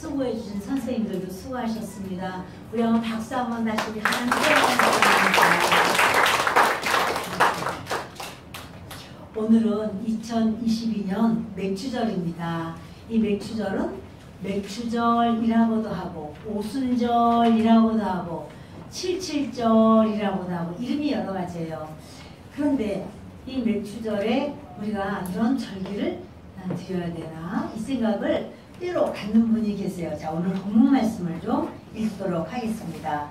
수고해 주신 선생님들도 수고하셨습니다. 우리 한번 박수 한번 다시 우리 하나님 오늘은 2022년 맥추절입니다. 이 맥추절은 맥추절이라고도 하고 오순절이라고도 하고 칠칠절이라고도 하고 이름이 여러 가지예요. 그런데 이 맥추절에 우리가 이런 절기를 드려야 되나 이 생각을 때로 갖는 분이 계세요. 자, 오늘 본문 말씀을 좀 읽도록 하겠습니다.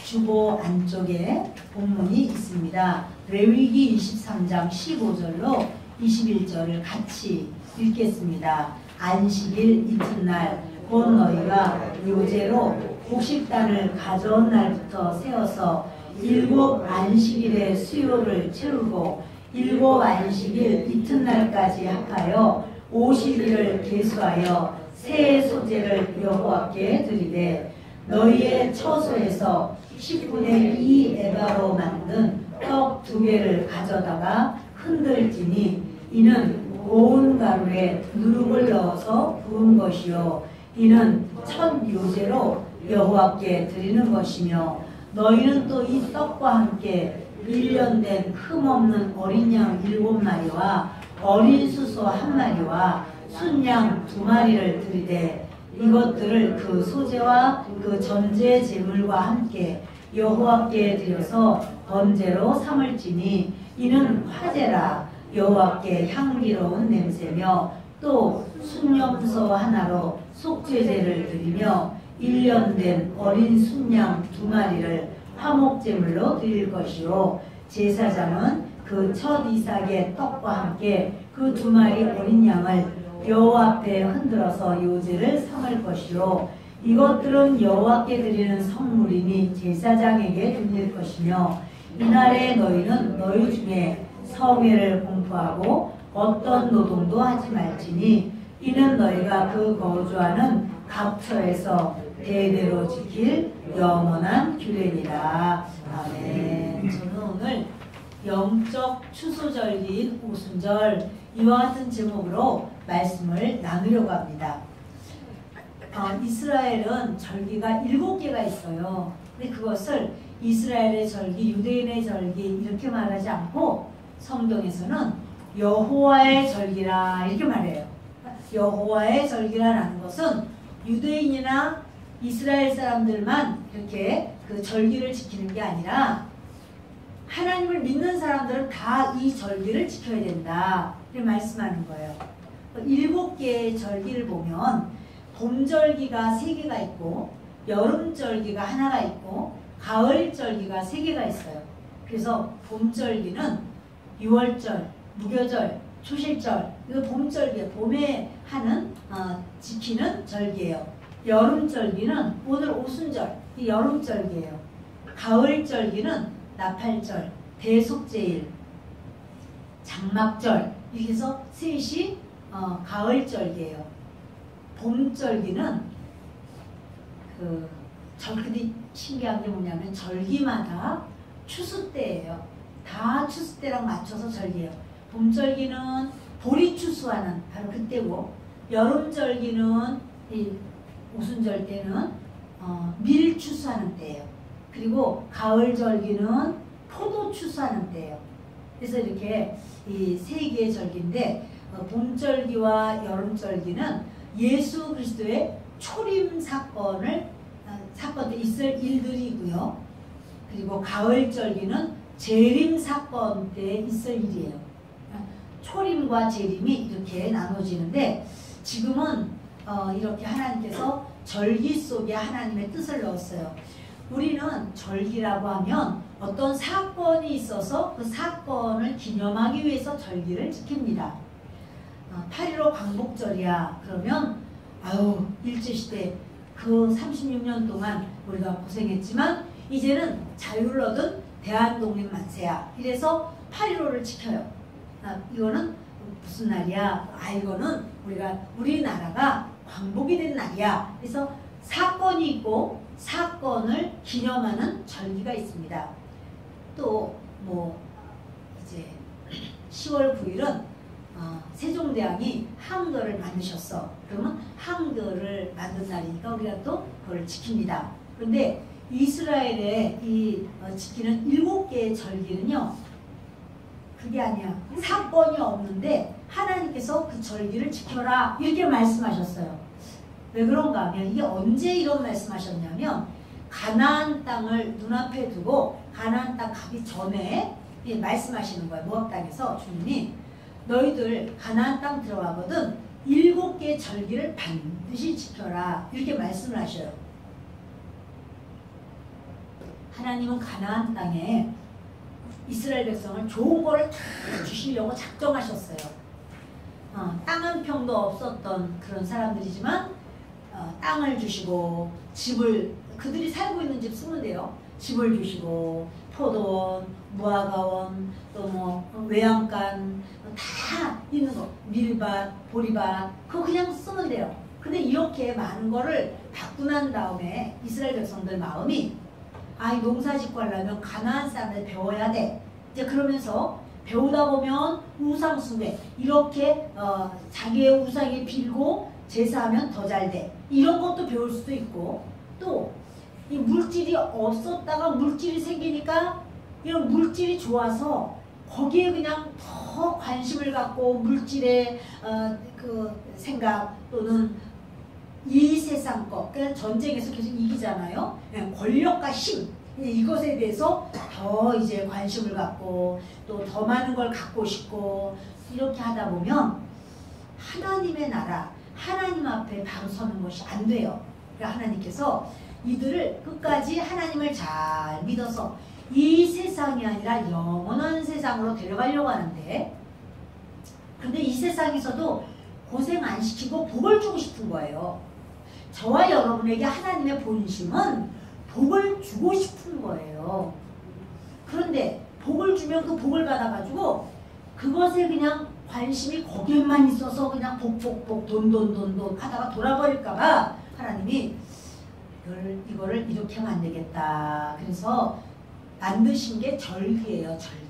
주보 안쪽에 본문이 있습니다. 레위기 23장 15절로 21절을 같이 읽겠습니다. 안식일 이튿날 곧 너희가 요제로 곡식단을 가져온 날부터 세어서 7 안식일의 수요를 채우고 7 안식일 이튿날까지 합하여 50일을 계수하여 새 소재를 여호와께 드리되 너희의 처소에서 10분의 2 에바로 만든 떡 2개를 가져다가 흔들지니 이는 고운 가루에 누룩을 넣어서 부은 것이요 이는 첫 요제로 여호와께 드리는 것이며 너희는 또 이 떡과 함께 1년 된 흠없는 어린 양 7마리와 어린 수소 1마리와 순양 2마리를 드리되 이것들을 그 소재와 그 전제 제물과 함께 여호와께 드려서 번제로 삼을지니 이는 화제라 여호와께 향기로운 냄새며 또 순염소 하나로 속죄제를 드리며 1년 된 어린 순양 2마리를 화목제물로 드릴 것이요 제사장은 그 첫 이삭의 떡과 함께 그 2마리 어린 양을 여호와 앞에 흔들어서 요제를 삼을 것이요 이것들은 여호와께 드리는 선물이니 제사장에게 드릴 것이며 이날에 너희는 너희 중에 성회를 공포하고 어떤 노동도 하지 말지니 이는 너희가 그 거주하는 각처에서 대대로 지킬 영원한 규례니라. 아멘. 저는 오늘 영적 추수절기인 오순절 이와 같은 제목으로 말씀을 나누려고 합니다. 이스라엘은 절기가 7개가 있어요. 근데 그것을 이스라엘의 절기, 유대인의 절기 이렇게 말하지 않고 성경에서는 여호와의 절기라 이렇게 말해요. 여호와의 절기라는 것은 유대인이나 이스라엘 사람들만 이렇게 그 절기를 지키는 게 아니라 하나님을 믿는 사람들은 다 이 절기를 지켜야 된다 이렇게 말씀하는 거예요. 7개의 절기를 보면 봄절기가 3개가 있고 여름절기가 하나가 있고 가을절기가 3개가 있어요. 그래서 봄절기는 6월절, 무교절, 초실절 이거 봄절기예요. 봄에 하는 지키는 절기예요. 여름절기는 오늘 오순절 이 여름절기예요. 가을절기는 나팔절, 대속제일, 장막절 이렇게 해서 셋이 가을절기예요. 봄절기는 근데 신기한 게 뭐냐면 절기마다 추수때예요. 다 추수때랑 맞춰서 절기예요. 봄절기는 보리 추수하는 바로 그때고 여름절기는 이 오순절 때는 밀 추수하는 때예요. 그리고 가을절기는 포도 추수하는 때예요. 그래서 이렇게 이 3개의 절기인데 봄절기와 여름절기는 예수 그리스도의 초림 사건 때 있을 일들이고요. 그리고 가을절기는 재림 사건 때 있을 일이에요. 초림과 재림이 이렇게 나눠지는데 지금은 이렇게 하나님께서 절기 속에 하나님의 뜻을 넣었어요. 우리는 절기라고 하면 어떤 사건이 있어서 그 사건을 기념하기 위해서 절기를 지킵니다. 8.15 광복절이야 그러면 일제시대 그 36년 동안 우리가 고생했지만 이제는 자유를 얻은 대한독립 만세야. 이래서 8.15를 지켜요. 이거는 무슨 날이야? 이거는 우리나라가 광복이 된 날이야. 그래서 사건이 있고 사건을 기념하는 절기가 있습니다. 또 이제 10월 9일은 세종대왕이 한글을 만드셨어. 그러면 한글을 만든 날이니까 우리가 또 그걸 지킵니다. 그런데 이스라엘의 지키는 7개의 절기는요, 그게 아니야. 사건이 없는데 하나님께서 그 절기를 지켜라 이렇게 말씀하셨어요. 왜 그런가 하면 이게 언제 이런 말씀하셨냐면 가나안 땅을 눈앞에 두고 가나안 땅 가기 전에 말씀하시는 거예요. 모압 땅에서 주님이 너희들 가나안 땅 들어가거든 7개의 절기를 반드시 지켜라 이렇게 말씀을 하셔요. 하나님은 가나안 땅에 이스라엘 백성을 좋은 거를 다 주시려고 작정하셨어요. 땅 한 평도 없었던 그런 사람들이지만 땅을 주시고 집을, 그들이 살고 있는 집 쓰면 돼요. 집을 주시고 포도원, 무화과원, 또 뭐 외양간 다 있는 거, 밀밭, 보리밭 그거 그냥 쓰면 돼요. 근데 이렇게 많은 거를 받고 난 다음에 이스라엘 백성들 마음이 이 농사 짓고 하려면 가나안 사람들 배워야 돼. 이제 그러면서 배우다 보면 우상 숭배 이렇게 자기의 우상에 빌고 제사하면 더 잘 돼. 이런 것도 배울 수도 있고 또 이 물질이 없었다가 물질이 생기니까 이런 물질이 좋아서 거기에 그냥 더 관심을 갖고 물질의 그 생각 또는 이 세상 것, 그러니까 전쟁에서 계속 이기잖아요. 권력과 힘 이것에 대해서 더 이제 관심을 갖고 또 더 많은 걸 갖고 싶고 이렇게 하다 보면 하나님의 나라, 하나님 앞에 바로 서는 것이 안 돼요. 그러니까 하나님께서 이들을 끝까지 하나님을 잘 믿어서 이 세상이 아니라 영원한 세상으로 데려가려고 하는데, 근데 이 세상에서도 고생 안 시키고 복을 주고 싶은 거예요. 저와 여러분에게 하나님의 본심은 복을 주고 싶은 거예요. 그런데 복을 주면 그 복을 받아가지고 그것에 그냥 관심이 거기에만 있어서 그냥 복 돈 하다가 돌아버릴까봐 하나님이 이거를 이렇게 하면 안 되겠다. 그래서 만드신 게 절기예요. 절기.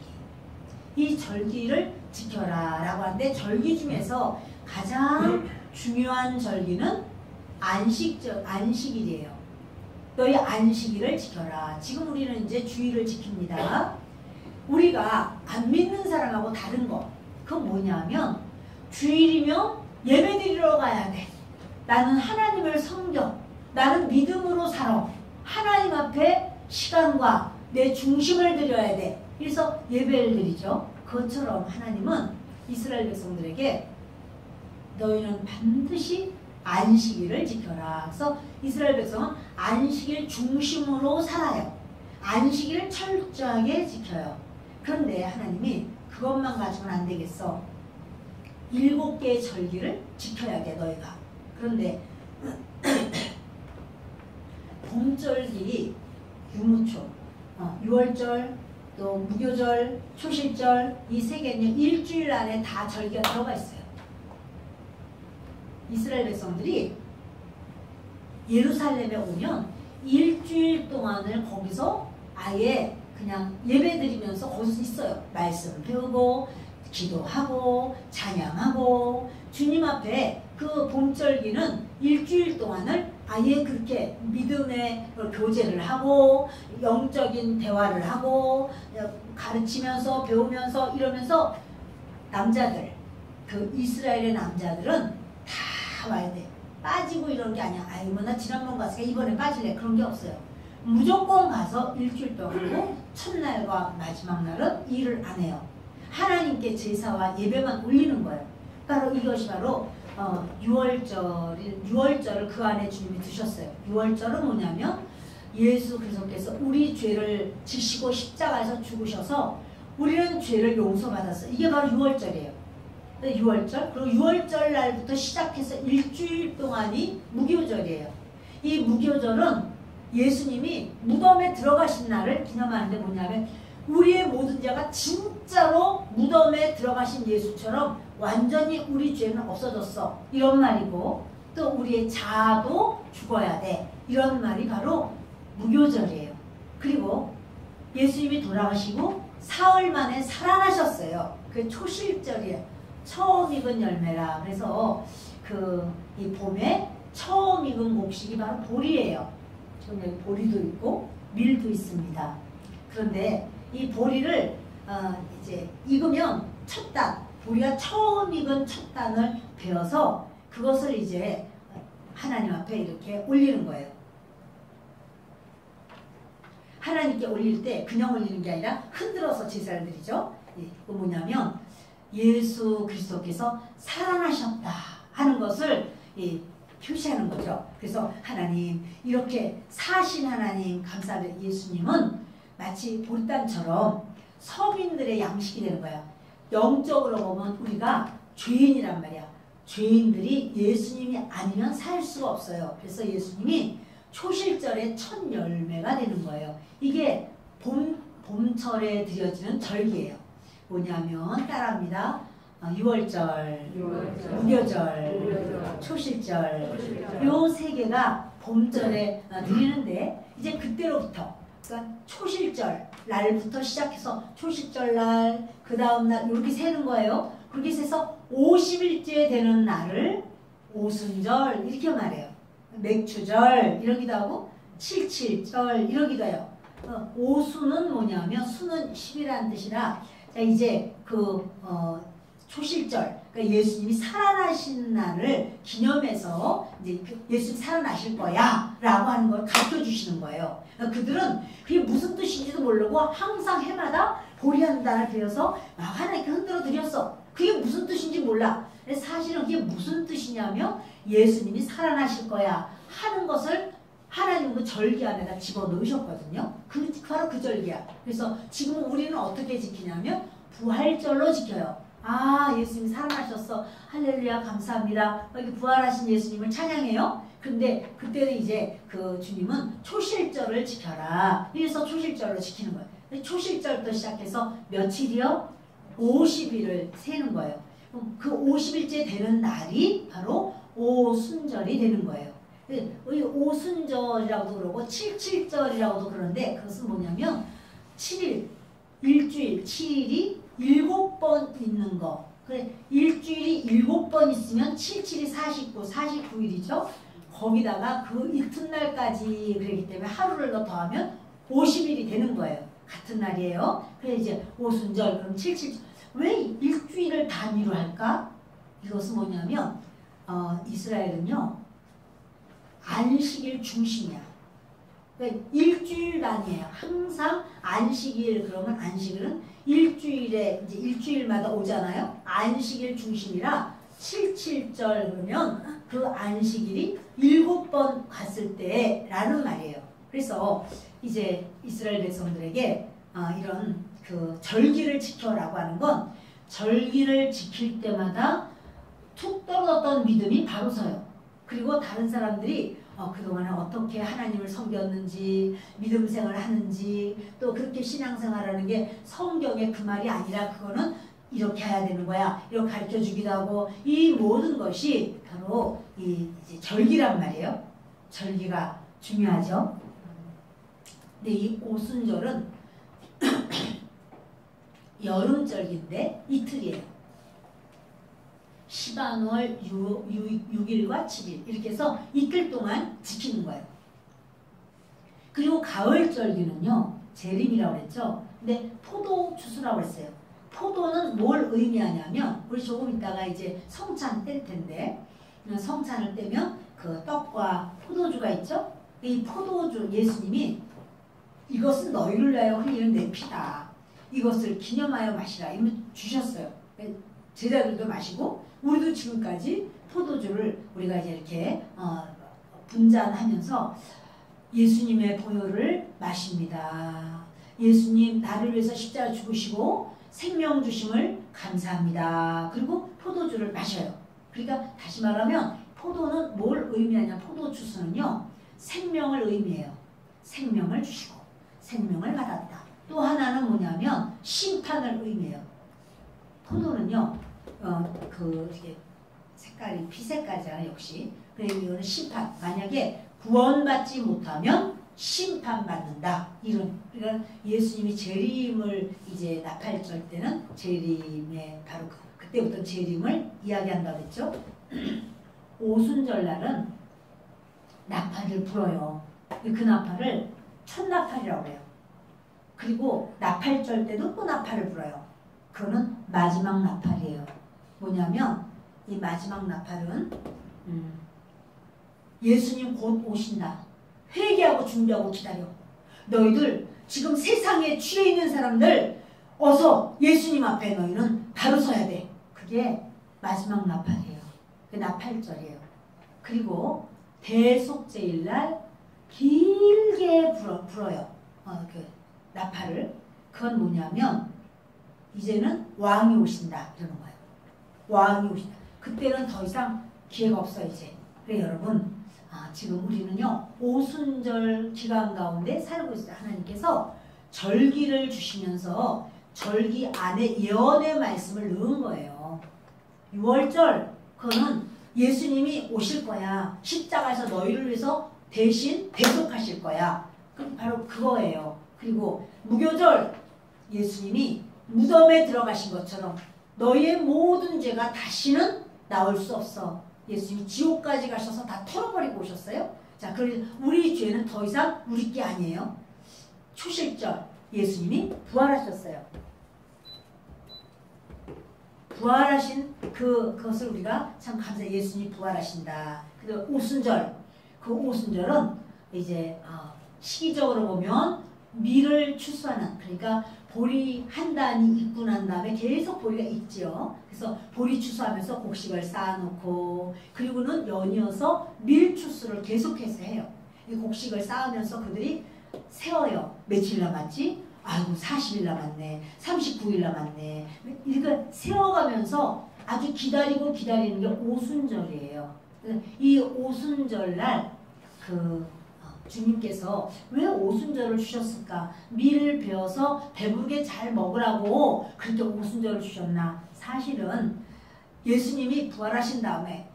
이 절기를 지켜라 라고 하는데 절기 중에서 가장 중요한 절기는 안식일이에요. 너희 안식일을 지켜라. 지금 우리는 이제 주일을 지킵니다. 우리가 안 믿는 사람하고 다른 거, 그건 뭐냐면 주일이면 예배드리러 가야 돼. 나는 하나님을 섬겨. 나는 믿음으로 살아. 하나님 앞에 시간과 내 중심을 드려야 돼. 그래서 예배를 드리죠. 그것처럼 하나님은 이스라엘 백성들에게 너희는 반드시 안식일을 지켜라. 그래서 이스라엘 백성은 안식일 중심으로 살아요. 안식일을 철저하게 지켜요. 그런데 하나님이 그것만 가지고는 안 되겠어. 7개의 절기를 지켜야 돼 너희가. 그런데 봄절기, 유무초, 유월절, 또 무교절, 초실절 이 3개는 일주일 안에 다 절기가 들어가 있어요. 이스라엘 백성들이 예루살렘에 오면 일주일 동안을 거기서 아예 그냥 예배드리면서 거기서 있어요. 말씀 배우고 기도하고 찬양하고 주님 앞에 그 봄절기는 일주일 동안을 아예 그렇게 믿음의 교제를 하고 영적인 대화를 하고 가르치면서 배우면서 이러면서 남자들, 그 이스라엘의 남자들은 다 와야 돼. 빠지고 이런 게 아니야. 아이고 나 지난번 갔으니까 이번에 빠질래. 그런 게 없어요. 무조건 가서 일주일 동안이고 첫날과 마지막 날은 일을 안 해요. 하나님께 제사와 예배만 올리는 거예요. 바로 이것이 바로 유월절을 그 안에 주님이 두셨어요. 유월절은 뭐냐면 예수 그리스도께서 우리 죄를 지시고 십자가에서 죽으셔서 우리는 죄를 용서받았어요. 이게 바로 유월절이에요. 유월절, 그리고 유월절 날부터 시작해서 일주일 동안이 무교절이에요. 이 무교절은 예수님이 무덤에 들어가신 날을 기념하는데 뭐냐면 우리의 모든 죄가 진짜로 무덤에 들어가신 예수처럼 완전히 우리 죄는 없어졌어. 이런 말이고 또 우리의 자아도 죽어야 돼. 이런 말이 바로 무교절이에요. 그리고 예수님이 돌아가시고 사흘 만에 살아나셨어요. 그게 초실절이에요. 처음 익은 열매라. 그래서 이 봄에 처음 익은 곡식이 바로 보리예요. 지금 여기 보리도 있고 밀도 있습니다. 그런데 이 보리를 이제 익으면 첫 단, 보리가 처음 익은 첫 단을 베어서 그것을 이제 하나님 앞에 이렇게 올리는 거예요. 하나님께 올릴 때 그냥 올리는 게 아니라 흔들어서 제사를 드리죠. 이거 뭐냐면 예수 그리스도께서 살아나셨다 하는 것을 표시하는 거죠. 그래서 하나님, 이렇게 사신 하나님 감사합니다. 예수님은 마치 보리단처럼 서민들의 양식이 되는 거야. 영적으로 보면 우리가 죄인이란 말이야. 죄인들이 예수님이 아니면 살 수가 없어요. 그래서 예수님이 초실절의 첫 열매가 되는 거예요. 이게 봄철에 드려지는 절기예요. 뭐냐면 따라합니다. 6월절, 무교절, 초실절, 요 세 개가 봄절에 드리는데 이제 그때로부터, 그러니까 초실절 날부터 시작해서 초실절 날, 그 다음 날 이렇게 세는 거예요. 그렇게 세서 50일째 되는 날을 오순절 이렇게 말해요. 맥주절 이러기도 하고 77절 이러기도 해요. 오수는 뭐냐면 수는 10이라는 뜻이라, 자 이제 초실절, 그러니까 예수님이 살아나신 날을 기념해서 이제 예수님 살아나실 거야 라고 하는 걸 가르쳐 주시는 거예요. 그러니까 그들은 그게 무슨 뜻인지도 모르고 항상 해마다 보리 한 단을 베어서 하나님께 흔들어 드렸어. 그게 무슨 뜻인지 몰라. 사실은 그게 무슨 뜻이냐면 예수님이 살아나실 거야 하는 것을 하나님 그 절기 안에다 집어넣으셨거든요. 바로 그 절기야. 그래서 지금 우리는 어떻게 지키냐면 부활절로 지켜요. 아, 예수님이 살아나셨어. 할렐루야, 감사합니다. 이렇게 부활하신 예수님을 찬양해요. 근데 그때는 이제 그 주님은 초실절을 지켜라. 그래서 초실절로 지키는 거예요. 초실절부터 시작해서 며칠이요? 50일을 세는 거예요. 그 50일째 되는 날이 바로 오순절이 되는 거예요. 오순절이라고도 그러고 77절이라고도 그러는데 그것은 뭐냐면 7일, 일주일, 7일이 7번 있는 거. 그래, 일주일이 7번 있으면 77이 49, 49일이죠. 거기다가 그 이튿날까지 그러기 때문에 하루를 더 더하면 50일이 되는 거예요. 같은 날이에요. 그래 이제 오순절, 그럼 77. 왜 일주일을 단위로 할까? 이것은 뭐냐면 이스라엘은요 안식일 중심이야. 그러니까 일주일 단위예요. 항상 안식일, 그러면 안식일은 일주일에 이제 일주일마다 오잖아요. 안식일 중심이라 77절 그러면 그 안식일이 7번 갔을 때라는 말이에요. 그래서 이제 이스라엘 백성들에게 이런 그 절기를 지켜라고 하는 건 절기를 지킬 때마다 툭 떨어졌던 믿음이 바로 서요. 그리고 다른 사람들이 그동안에 어떻게 하나님을 섬겼는지, 믿음 생활을 하는지, 또 그렇게 신앙생활하는 게 성경의 그 말이 아니라 그거는 이렇게 해야 되는 거야. 이렇게 가르쳐 주기도 하고, 이 모든 것이 바로 이제 절기란 말이에요. 절기가 중요하죠. 근데 이 오순절은 여름절기인데 이틀이에요. 시반월 6일과 7일 이렇게 해서 이틀 동안 지키는 거예요. 그리고 가을절기는요 재림이라고 그랬죠. 근데 포도 추수라고 했어요. 포도는 뭘 의미하냐면 우리 조금 있다가 이제 성찬 뗄 텐데 성찬을 떼면 그 떡과 포도주가 있죠. 이 포도주 예수님이 이것은 너희를 위하여 흘리는 내 피다. 이것을 기념하여 마시라. 이러면 주셨어요. 제자들도 마시고 우리도 지금까지 포도주를 우리가 이제 이렇게 분잔하면서 예수님의 보혈을 마십니다. 예수님 나를 위해서 십자가 죽으시고 생명 주심을 감사합니다. 그리고 포도주를 마셔요. 그러니까 다시 말하면 포도는 뭘 의미하냐? 포도주스는요 생명을 의미해요. 생명을 주시고 생명을 받았다. 또 하나는 뭐냐면 심판을 의미해요. 포도는요 이게 색깔이 피색깔이잖아요. 역시. 그래서 이거는 심판. 만약에 구원받지 못하면 심판받는다. 이런. 그러니까 예수님이 재림을 이제 나팔절 때는 재림의 바로 그때부터 재림을 이야기한다고 했죠. 오순절날은 나팔을 불어요. 그 나팔을 첫나팔이라고 해요. 그리고 나팔절 때도 또 나팔을 불어요. 그거는 마지막 나팔이에요. 뭐냐면 이 마지막 나팔은 예수님 곧 오신다. 회개하고 준비하고 기다려. 너희들 지금 세상에 취해 있는 사람들 어서 예수님 앞에 너희는 바로 서야 돼. 그게 마지막 나팔이에요. 그 나팔절이에요. 그리고 대속죄일날 길게 불어요. 그 나팔을. 그건 뭐냐면 이제는 왕이 오신다 이러는 거예요. 왕이 오신다. 그때는 더 이상 기회가 없어요 이제. 그래 여러분 지금 우리는요 오순절 기간 가운데 살고 있어요. 하나님께서 절기를 주시면서 절기 안에 예언의 말씀을 넣은 거예요. 6월절 그거는 예수님이 오실 거야. 십자가에서 너희를 위해서 대신 대속하실 거야. 바로 그거예요. 그리고 무교절 예수님이 무덤에 들어가신 것처럼 너희의 모든 죄가 다시는 나올 수 없어. 예수님이 지옥까지 가셔서 다 털어버리고 오셨어요. 자, 그래서 우리 죄는 더 이상 우리 게 아니에요. 초실절 예수님이 부활하셨어요. 부활하신 그것을 우리가 참 감사해. 예수님이 부활하신다. 그리고 오순절 그 오순절은 이제 시기적으로 보면 밀을 추수하는 그러니까 보리 한 단이 익고 난 다음에 계속 보리가 익지요. 그래서 보리 추수하면서 곡식을 쌓아놓고 그리고는 연이어서 밀 추수를 계속해서 해요. 이 곡식을 쌓으면서 그들이 세워요. 며칠 남았지? 아이고 40일 남았네. 39일 남았네. 이렇게 세워가면서 아주 기다리고 기다리는 게 오순절이에요. 이 오순절날 주님께서 왜 오순절을 주셨을까? 밀을 베어서 배부르게 잘 먹으라고 그렇게 오순절을 주셨나? 사실은 예수님이 부활하신 다음에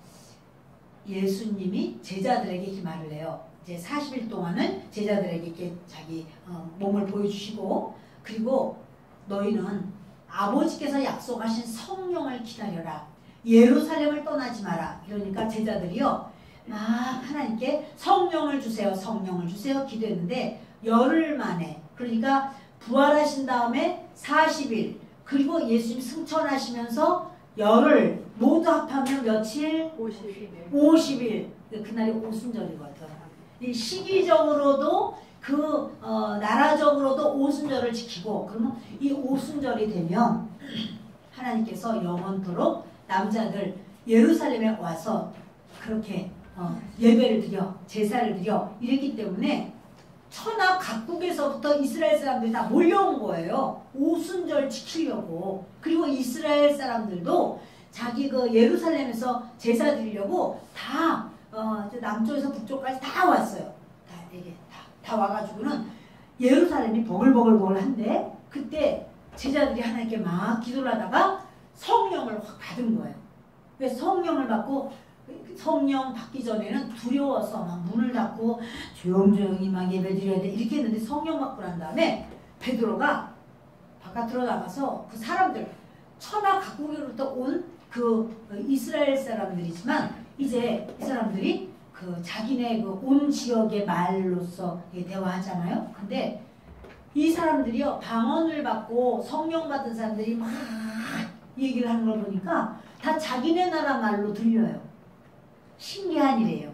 예수님이 제자들에게 이렇게 말을 해요. 이제 40일 동안을 제자들에게 이렇게 자기 몸을 보여주시고 그리고 너희는 아버지께서 약속하신 성령을 기다려라. 예루살렘을 떠나지 마라. 이러니까 제자들이요. 하나님께 성령을 주세요. 성령을 주세요. 기도했는데 열흘 만에 그러니까 부활하신 다음에 40일 그리고 예수님 승천하시면서 열흘 모두 합하면 며칠? 50일. 그날이 오순절이거든. 이 시기적으로도 나라적으로도 오순절을 지키고 그러면 이 오순절이 되면 하나님께서 영원토록 남자들 예루살렘에 와서 그렇게 예배를 드려 제사를 드려 이랬기 때문에 천하 각국에서부터 이스라엘 사람들이 다 몰려온 거예요. 오순절 지키려고. 그리고 이스라엘 사람들도 자기 예루살렘에서 제사 드리려고 다 남쪽에서 북쪽까지 다 왔어요. 다 와가지고는 예루살렘이 버글버글버글한데 그때 제자들이 하나님께 막 기도를 하다가 성령을 확 받은 거예요. 왜 성령을 받고 성령 받기 전에는 두려워서 막 문을 닫고 조용조용히 막 예배드려야 돼 이렇게 했는데 성령 받고 난 다음에 베드로가 바깥으로 나가서 그 사람들 천하 각국으로부터 온 이스라엘 사람들이지만 이제 이 사람들이 자기네 온 지역의 말로서 대화하잖아요. 근데 이 사람들이요 방언을 받고 성령 받은 사람들이 막 얘기를 하는 걸 보니까 다 자기네 나라 말로 들려요. 신기한 일이에요.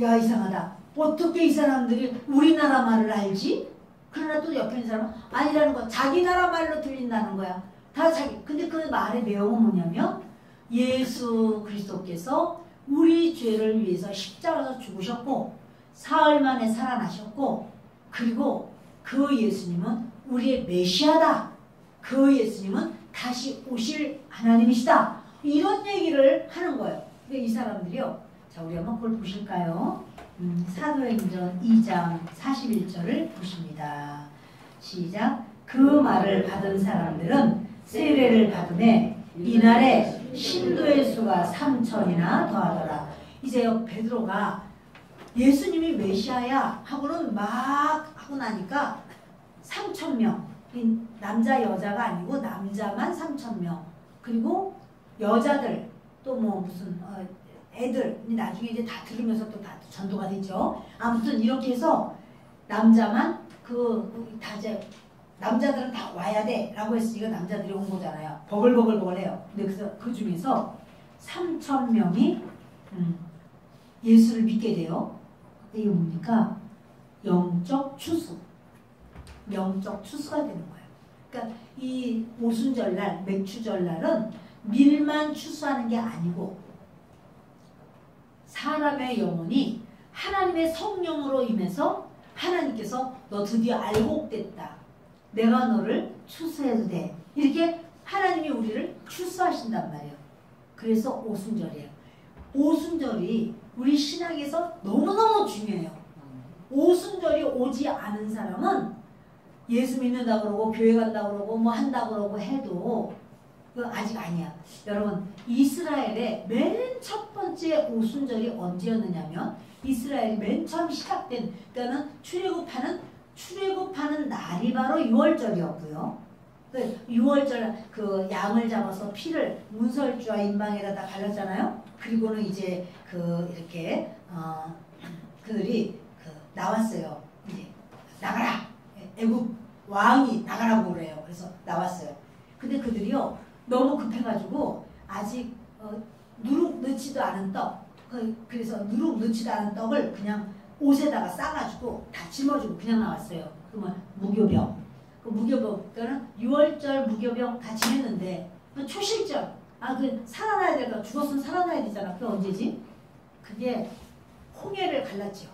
야 이상하다. 어떻게 이 사람들이 우리나라 말을 알지? 그러나 또 옆에 있는 사람은 아니라는 거야. 자기 나라 말로 들린다는 거야. 다 자기. 근데 그 말의 내용은 뭐냐면 예수 그리스도께서 우리 죄를 위해서 십자가에서 죽으셨고 사흘 만에 살아나셨고 그리고 그 예수님은 우리의 메시아다. 그 예수님은 다시 오실 하나님이시다. 이런 얘기를 하는 거예요. 근데 이 사람들이요. 자, 우리 한번 그걸 보실까요? 사도행전 2장 41절을 보십니다. 시작. 그 말을 받은 사람들은 세례를 받음에 이날에 신도의 수가 3천이나 더하더라. 이제요 베드로가 예수님이 메시아야 하고는 막 하고 나니까 3,000명 남자 여자가 아니고 남자만 3,000명 그리고 여자들 또 뭐 무슨 애들이 나중에 이제 다 들으면서 또 다 전도가 되죠. 아무튼 이렇게 해서 남자만 다 이제 남자들은 다 와야 돼라고 했으니까 남자들이 온 거잖아요. 버글버글버글해요. 근데 그래서 그 중에서 3,000명이 예수를 믿게 돼요. 이게 뭡니까? 영적 추수. 영적 추수가 되는 거예요. 그러니까 이 오순절날, 맥추절날은 밀만 추수하는 게 아니고 사람의 영혼이 하나님의 성령으로 임해서 하나님께서 너 드디어 알곡됐다. 내가 너를 추수해도 돼. 이렇게 하나님이 우리를 추수하신단 말이에요. 그래서 오순절이에요. 오순절이 우리 신앙에서 너무너무 중요해요. 오순절이 오지 않은 사람은 예수 믿는다고 그러고 교회 간다고 그러고 뭐 한다고 그러고 해도 그거 아직 아니야. 여러분 이스라엘의 맨 첫 번째 오순절이 언제였느냐면 이스라엘이 맨 처음 시작된 그러니까는 출애굽하는 날이 바로 6월절이었고요. 6월절 그 양을 잡아서 피를 문설주와 인방에다 갈랐잖아요. 그리고는 이제 이렇게 그들이 나왔어요. 이제 나가라. 애굽 왕이 나가라고 그래요. 그래서 나왔어요. 근데 그들이요 너무 급해가지고 아직 누룩 넣지도 않은 떡 그래서 누룩 넣지도 않은 떡을 그냥 옷에다가 싸가지고 다 짊어지고 그냥 나왔어요. 그러면 무교병 그 무교병 그러니까 6월절 무교병 다 지냈는데 초실절 살아나야 될까 죽었으면 살아나야 되잖아. 그게 언제지? 그게 홍해를 갈랐죠.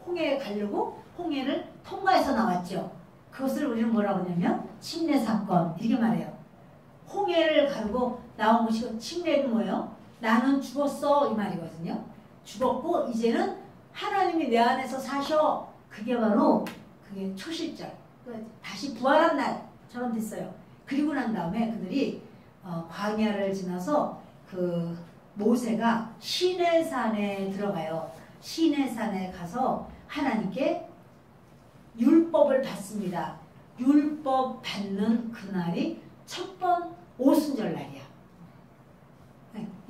홍해에 가려고 홍해를 통과해서 나왔죠. 그것을 우리는 뭐라고 하냐면 침례사건 이렇게 말해요. 홍해를 가르고 나온 것이 침례는 뭐예요? 나는 죽었어 이 말이거든요. 죽었고 이제는 하나님이 내 안에서 사셔. 그게 바로 그게 초실절 다시 부활한 날처럼 됐어요. 그리고 난 다음에 그들이 광야를 지나서 그 모세가 시내산에 들어가요. 시내산에 가서 하나님께 율법을 받습니다. 율법 받는 그날이 첫 번 오순절 날이야.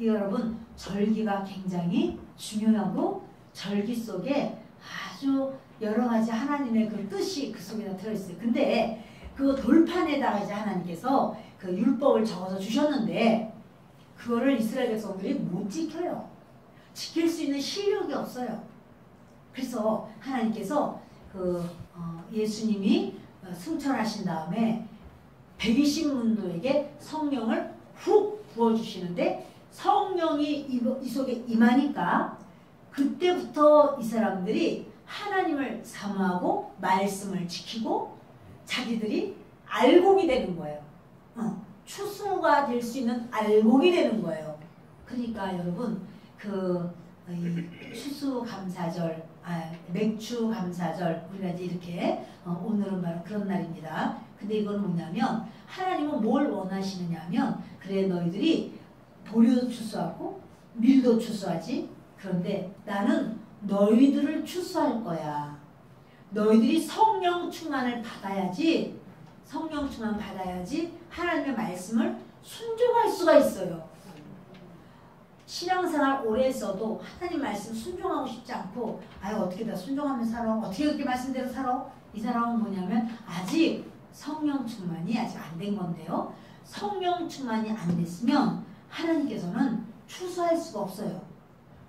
여러분 절기가 굉장히 중요하고 절기 속에 아주 여러 가지 하나님의 그 뜻이 그 속에 들어있어요. 근데 그 돌판에다가 이제 하나님께서 그 율법을 적어서 주셨는데 그거를 이스라엘 백성들이 못 지켜요. 지킬 수 있는 실력이 없어요. 그래서 하나님께서 예수님이 승천하신 다음에 120문도에게 성령을 훅 부어주시는데 성령이 이 속에 임하니까 그때부터 이 사람들이 하나님을 사모하고 말씀을 지키고 자기들이 알곡이 되는 거예요. 추수가 될 수 있는 알곡이 되는 거예요. 그러니까 여러분 추수감사절, 맥추감사절 우리가 이제 이렇게 오늘은 바로 그런 날입니다. 근데 이건 뭐냐면 하나님은 뭘 원하시느냐 하면 그래 너희들이 보리도 추수하고 밀도 추수하지. 그런데 나는 너희들을 추수할 거야. 너희들이 성령 충만을 받아야지. 성령 충만 받아야지 하나님의 말씀을 순종할 수가 있어요. 신앙생활 오래 했어도 하나님 말씀 순종하고 싶지 않고 어떻게 다 순종하면 살아? 어떻게 그렇게 말씀대로 살아? 이 사람은 뭐냐면 아직 성령 충만이 아직 안 된 건데요. 성령 충만이 안 됐으면 하나님께서는 추수할 수가 없어요.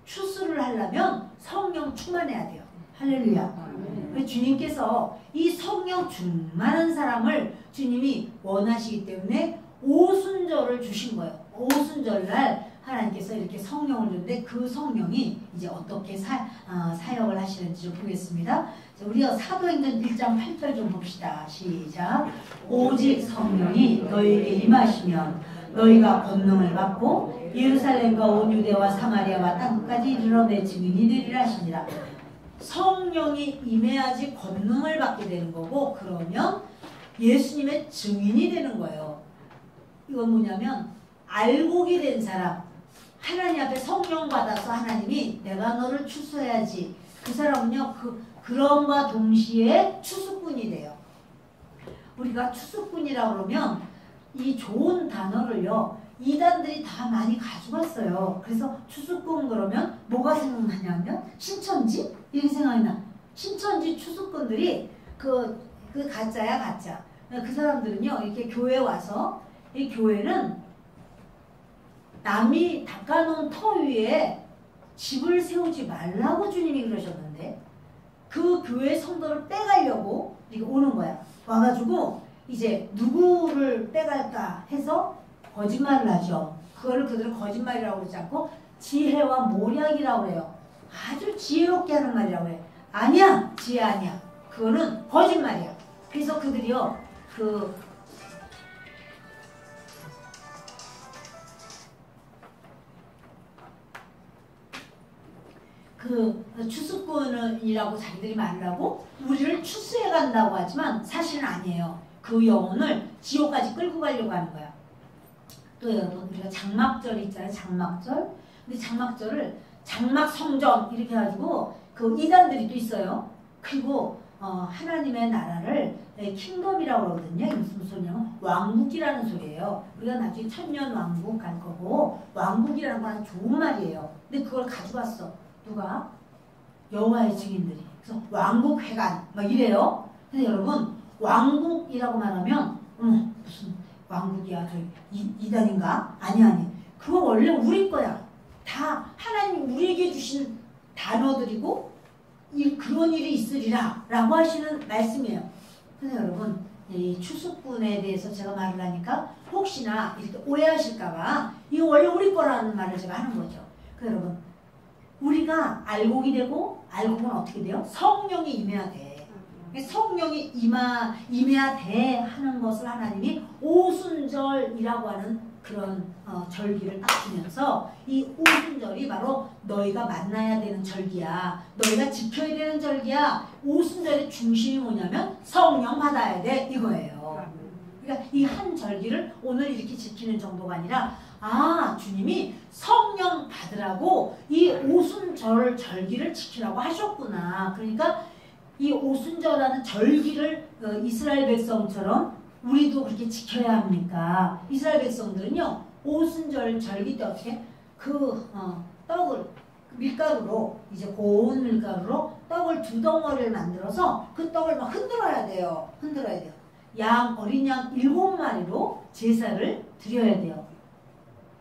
추수를 하려면 성령 충만해야 돼요. 할렐루야. 주님께서 이 성령 충만한 사람을 주님이 원하시기 때문에 오순절을 주신 거예요. 오순절날 하나님께서 이렇게 성령을 주는데 그 성령이 이제 어떻게 사역을 하시는지 좀 보겠습니다. 우리가 사도행전 1장 8절 좀 봅시다. 시작. 오직 성령이 너희에게 임하시면 너희가 권능을 받고 예루살렘과 온 유대와 사마리아와 땅끝까지 이르러 내 증인이 되리라 하시니라. 성령이 임해야지 권능을 받게 되는 거고 그러면 예수님의 증인이 되는 거예요. 이건 뭐냐면 알곡이 된 사람 하나님 앞에 성령 받아서 하나님이 내가 너를 추수해야지 그 사람은요 그럼과 동시에 추수꾼이 돼요. 우리가 추수꾼이라고 그러면 이 좋은 단어를요 이단들이 다 많이 가져갔어요. 그래서 추수꾼 그러면 뭐가 생각나냐면 신천지? 이렇게 생각이 나. 신천지 추수꾼들이 그 가짜야 가짜. 그 사람들은요 이렇게 교회 와서 이 교회는 남이 닦아놓은 터 위에 집을 세우지 말라고 주님이 그러셨는데 그 교회 성도를 빼가려고 이렇게 오는 거야. 와가지고 이제 누구를 빼갈까 해서 거짓말을 하죠. 그거를 그들은 거짓말이라고 그러지 않고 지혜와 모략이라고 해요. 아주 지혜롭게 하는 말이라고 해요. 아니야, 지혜 아니야. 그거는 거짓말이야. 그래서 그들이요, 추수꾼이라고 자기들이 말하고 우리를 추수해 간다고 하지만 사실은 아니에요. 그 영혼을 지옥까지 끌고 가려고 하는 거야. 또 여러분 우리가 장막절 있잖아요. 장막절. 근데 장막절을 장막성전 이렇게 해가지고 그 이단들이 또 있어요. 그리고 하나님의 나라를 킹덤이라고 그러거든요. 이게 무슨 소리냐면 왕국이라는 소리예요. 우리가 나중에 천년 왕국 갈 거고 왕국이라는 건 좋은 말이에요. 근데 그걸 가져갔어. 누가? 여호와의 증인들이. 그래서 왕국 회관 막 이래요. 근데 여러분 왕국이라고 말하면 무슨 왕국이야 저 이단인가? 아니 그거 원래 우리 거야. 다 하나님 우리에게 주신 단어들이고 그런 일이 있으리라 라고 하시는 말씀이에요. 그래서 여러분 이 추수꾼에 대해서 제가 말을 하니까 혹시나 이렇게 오해하실까봐 이거 원래 우리 거라는 말을 제가 하는 거죠. 그래서 여러분 우리가 알곡이 되고 알곡은 어떻게 돼요? 성령이 임해야 돼. 성령이 임해야 돼 하는 것을 하나님이 오순절이라고 하는 그런 절기를 딱 주면서 이 오순절이 바로 너희가 만나야 되는 절기야. 너희가 지켜야 되는 절기야. 오순절의 중심이 뭐냐면 성령 받아야 돼 이거예요. 그러니까 이 한 절기를 오늘 이렇게 지키는 정도가 아니라 주님이 성령 받으라고 이 오순절 절기를 지키라고 하셨구나. 그러니까 이 오순절하는 절기를 이스라엘 백성처럼 우리도 그렇게 지켜야 합니까? 이스라엘 백성들은요 오순절 절기 때 어떻게 떡을 밀가루로 이제 고운 밀가루로 떡을 2덩어리를 만들어서 그 떡을 막 흔들어야 돼요. 어린 양 7마리로 제사를 드려야 돼요.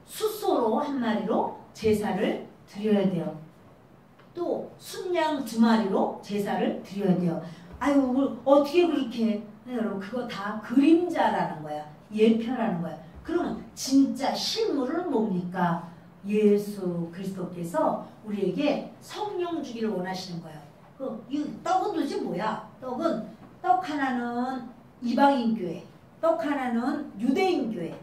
숫소로 1마리로 제사를 드려야 돼요. 또 순양 2마리로 제사를 드려야 돼요. 아유 어떻게 그렇게 해? 여러분 그거 다 그림자라는 거야. 예표라는 거야. 그러면 진짜 실물은 뭡니까? 예수 그리스도께서 우리에게 성령 주기를 원하시는 거예요. 이 떡은 도대체 뭐야? 떡 하나는 이방인 교회, 떡 하나는 유대인 교회.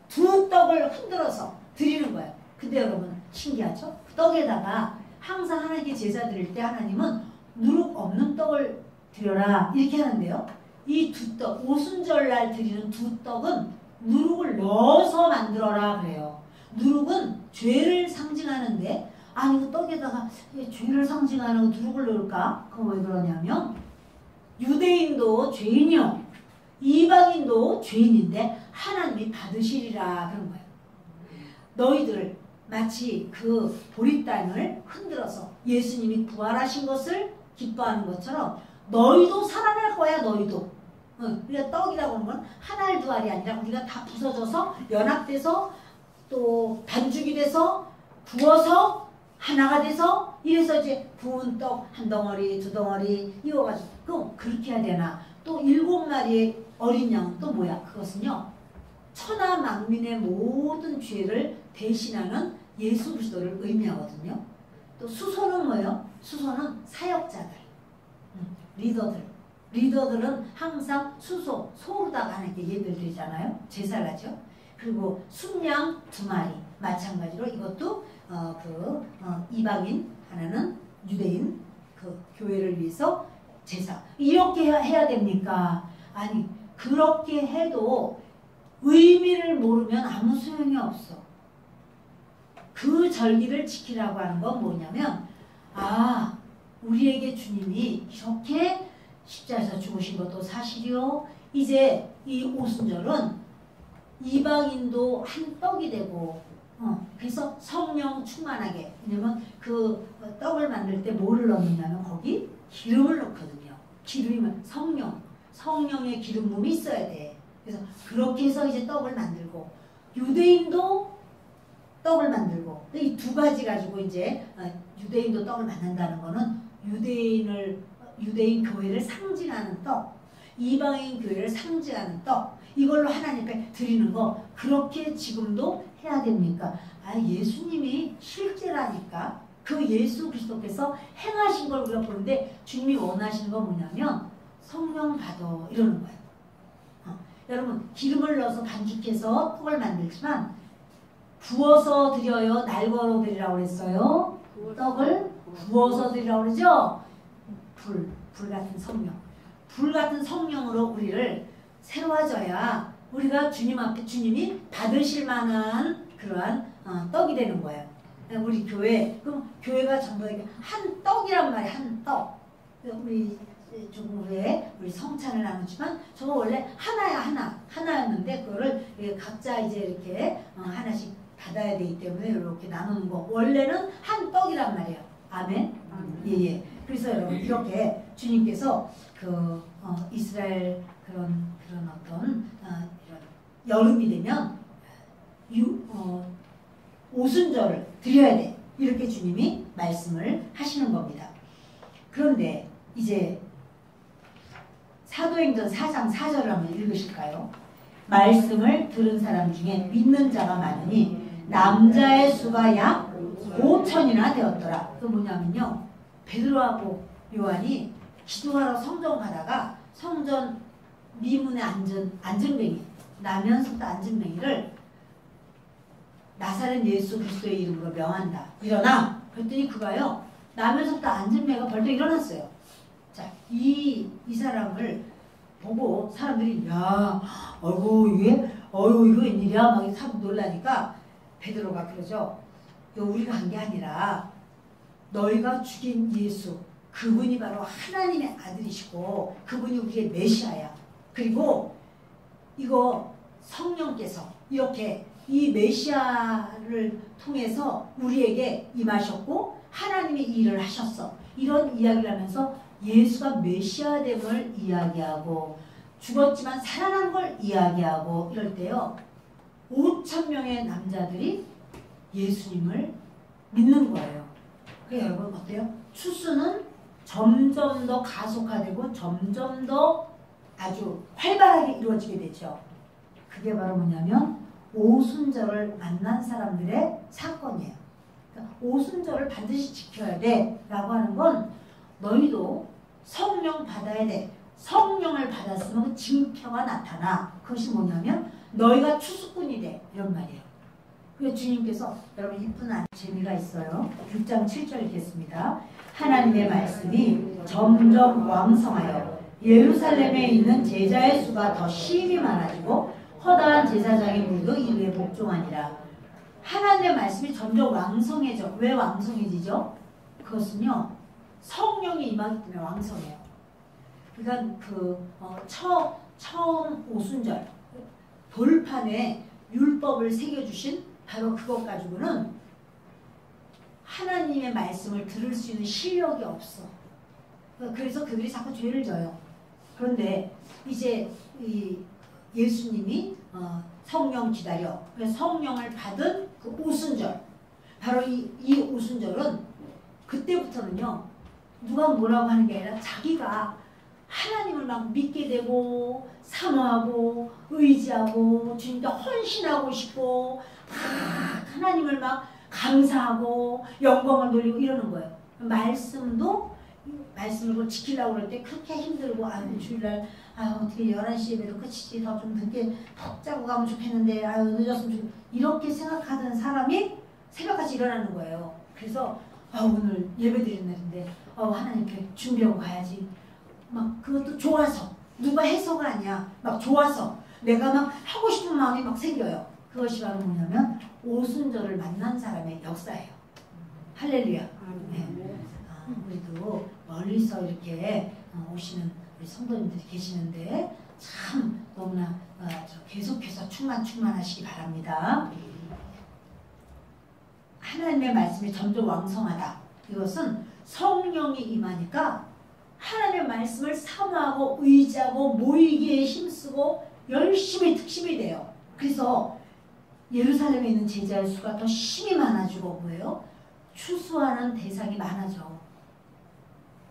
2 떡을 흔들어서 드리는 거예요. 근데 여러분 신기하죠? 떡에다가 항상 하나님께 제사 드릴 때 하나님은 누룩 없는 떡을 드려라 이렇게 하는데요. 이 2 떡, 오순절날 드리는 2 떡은 누룩을 넣어서 만들어라 그래요. 누룩은 죄를 상징하는데 그 떡에다가 죄를 상징하는 누룩을 넣을까? 그건 왜 그러냐면 유대인도 죄인이요. 이방인도 죄인인데 하나님이 받으시리라 그런 거예요. 너희들 마치 그 보리땅을 흔들어서 예수님이 부활하신 것을 기뻐하는 것처럼 너희도 살아날 거야. 너희도. 우리가 떡이라고 하는 건 한 알 두 알이 아니라 우리가 다 부서져서 연합돼서 또 반죽이 돼서 구워서 하나가 돼서 이래서 이제 구운 떡 1덩어리 2덩어리 이어가지고 그렇게 해야 되나. 또 7마리의 어린 양 또 뭐야? 그것은요 천하 만민의 모든 죄를 대신하는 예수 그리스도를 의미하거든요. 또 수소는 뭐예요? 수소는 사역자들, 리더들은 항상 소로다가 하나님께 예배를 드리잖아요. 제사를 하죠. 그리고 순양 2마리 마찬가지로 이것도 이방인 하나는 유대인 그 교회를 위해서 제사. 이렇게 해야 됩니까? 아니 그렇게 해도 의미를 모르면 아무 소용이 없어. 그 절기를 지키라고 하는 건 뭐냐면 우리에게 주님이 이렇게 십자가에서 죽으신 것도 사실이요. 이제 이 오순절은 이방인도 한 떡이 되고 그래서 성령 충만하게. 왜냐면 그 떡을 만들 때 뭐를 넣느냐면 거기 기름을 넣거든요. 기름이면 성령의 기름 부음이 있어야 돼. 그래서 그렇게 해서 이제 떡을 만들고 유대인도 떡을 만들고 이 두 가지 가지고 이제 유대인도 떡을 만든다는 거는 유대인 교회를 상징하는 떡, 이방인 교회를 상징하는 떡, 이걸로 하나님께 드리는 거 그렇게 지금도 해야 됩니까? 예수님이 실제라니까 그 예수 그리스도께서 행하신 걸 우리가 보는데 주님이 원하시는 건 뭐냐면 성령 받아 이러는 거예요. 여러분 기름을 넣어서 반죽해서 떡을 만들지만 부어서 드려요? 날걸어 드리라고 그랬어요? 떡을 부어서 드리라고 그러죠? 불 같은 성령. 불 같은 성령으로 우리를 새로워져야 우리가 주님 앞에 주님이 받으실 만한 그러한 떡이 되는 거예요. 우리 교회, 그럼 교회가 전부 한 떡이란 말이에요. 한 떡. 우리 조금 후에 우리 성찬을 나누지만 저거 원래 하나였는데 그거를 각자 이제 이렇게 하나씩 받아야 되기 때문에 이렇게 나누는 거. 원래는 한 떡이란 말이에요. 아멘. 예. 그래서 여러분 이렇게 주님께서 그 이스라엘 그런 어떤 이런 여름이 되면 오순절을 드려야 돼. 이렇게 주님이 말씀을 하시는 겁니다. 그런데 이제 사도행전 4장 4절을 한번 읽으실까요? 말씀을 들은 사람 중에 믿는 자가 많으니 남자의 수가 약 5천이나 되었더라. 그 뭐냐면요. 베드로하고 요한이 기도하러 성전 가다가 성전 미문에 앉은뱅이 나면서부터 앉은뱅이를 나사렛 예수 그리스도의 이름으로 명한다. 일어나. 그랬더니 그가요. 나면서부터 앉은뱅이가 벌떡 일어났어요. 자, 이 사람을 보고 사람들이 이거 웬일이야? 막 사람 놀라니까 베드로가 그러죠. 우리가 한 게 아니라 너희가 죽인 예수 그분이 바로 하나님의 아들이시고 그분이 우리의 메시아야. 그리고 이거 성령께서 이렇게 이 메시아를 통해서 우리에게 임하셨고 하나님의 일을 하셨어. 이런 이야기를 하면서 예수가 메시아됨을 이야기하고 죽었지만 살아난 걸 이야기하고 이럴 때요. 5천 명의 남자들이 예수님을 믿는 거예요. 그러니까 여러분 어때요? 추수는 점점 더 가속화되고 점점 더 아주 활발하게 이루어지게 되죠. 그게 바로 뭐냐면 오순절을 만난 사람들의 사건이에요. 그러니까 오순절을 반드시 지켜야 돼 라고 하는 건 너희도 성령 받아야 돼. 성령을 받았으면 징표가 나타나. 그것이 뭐냐면 너희가 추수꾼이 돼. 이런 말이에요. 그래서 주님께서 여러분 이쁜 재미가 있어요. 6장 7절 읽겠습니다. 하나님의 말씀이 점점 왕성하여 예루살렘에 있는 제자의 수가 더 심히 많아지고 허다한 제사장의 무리도 이에 복종하니라. 하나님의 말씀이 점점 왕성해져. 왜 왕성해지죠? 그것은요. 성령이 임하기 때문에 왕성해요. 그러니까 처음 오순절 돌판에 율법을 새겨주신 바로 그것 가지고는 하나님의 말씀을 들을 수 있는 실력이 없어. 그래서 그들이 자꾸 죄를 져요. 그런데 이제 이 예수님이 성령 기다려. 그래서 성령을 받은 그 오순절. 바로 이 오순절은 그때부터는요. 누가 뭐라고 하는 게 아니라 자기가 하나님을 막 믿게 되고 사모하고 의지하고 주님께 헌신하고 싶고 막 하나님을 막 감사하고 영광을 돌리고 이러는 거예요. 말씀을 지키려고 그럴 때 그렇게 힘들고 주일날 어떻게 11시 예배도 끝이지 더 좀 늦게 푹 자고 가면 좋겠는데 늦었으면 좋겠는데 이렇게 생각하던 사람이 새벽같이 일어나는 거예요. 그래서 오늘 예배 드리는 날인데 하나님께 준비하고 가야지. 막 그것도 좋아서 누가 해서가 아니야. 막 좋아서 내가 막 하고 싶은 마음이 막 생겨요. 그것이 바로 뭐냐면 오순절을 만난 사람의 역사예요. 할렐루야. 네. 우리도 멀리서 이렇게 오시는 우리 성도님들이 계시는데 참 너무나 계속해서 충만하시기 바랍니다. 하나님의 말씀이 점점 왕성하다. 이것은 성령이 임하니까 하나님의 말씀을 사모하고 의지하고 모이기에 힘쓰고 열심히 특심이 돼요. 그래서 예루살렘에 있는 제자의 수가 더 힘이 많아지고 뭐예요? 추수하는 대상이 많아져.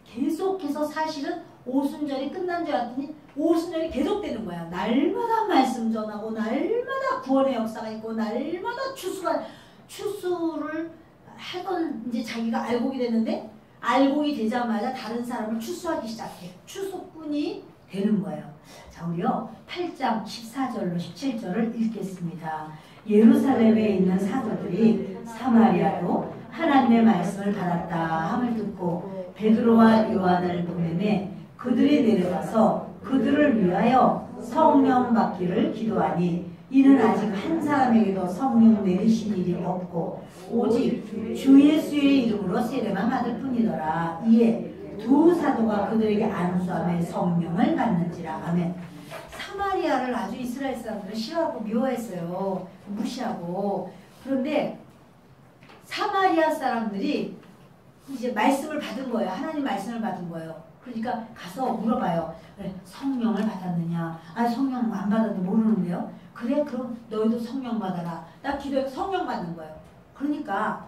계속해서 사실은 오순절이 끝난 줄 알았더니 오순절이 계속되는 거야. 날마다 말씀 전하고 날마다 구원의 역사가 있고 날마다 추수를 하던 이제 자기가 알고게 됐는데 알고이 되자마자 다른 사람을 추수하기 시작해. 추수꾼이 되는 거예요. 자, 우리요 8장 14절로 17절을 읽겠습니다. 예루살렘에 있는 사도들이 사마리아로 하나님의 말씀을 받았다 함을 듣고 베드로와 요한을 보내매 그들이 내려가서 그들을 위하여 성령 받기를 기도하니 이는 아직 한 사람에게도 성령 내리신 일이 없고 오직 주 예수의 이름으로 세례만 받을 뿐이더라. 이에 두 사도가 그들에게 안수하며 성령을 받는지라. 아멘. 사마리아를 아주 이스라엘 사람들은 싫어하고 미워했어요. 무시하고. 그런데 사마리아 사람들이 이제 말씀을 받은 거예요. 하나님 말씀을 받은 거예요. 그러니까 가서 물어봐요. 그래, 성령을 받았느냐? 아, 성령 안 받았는데 모르는데요? 그래, 그럼 너희도 성령 받아라. 나 기도해서 성령 받는 거예요. 그러니까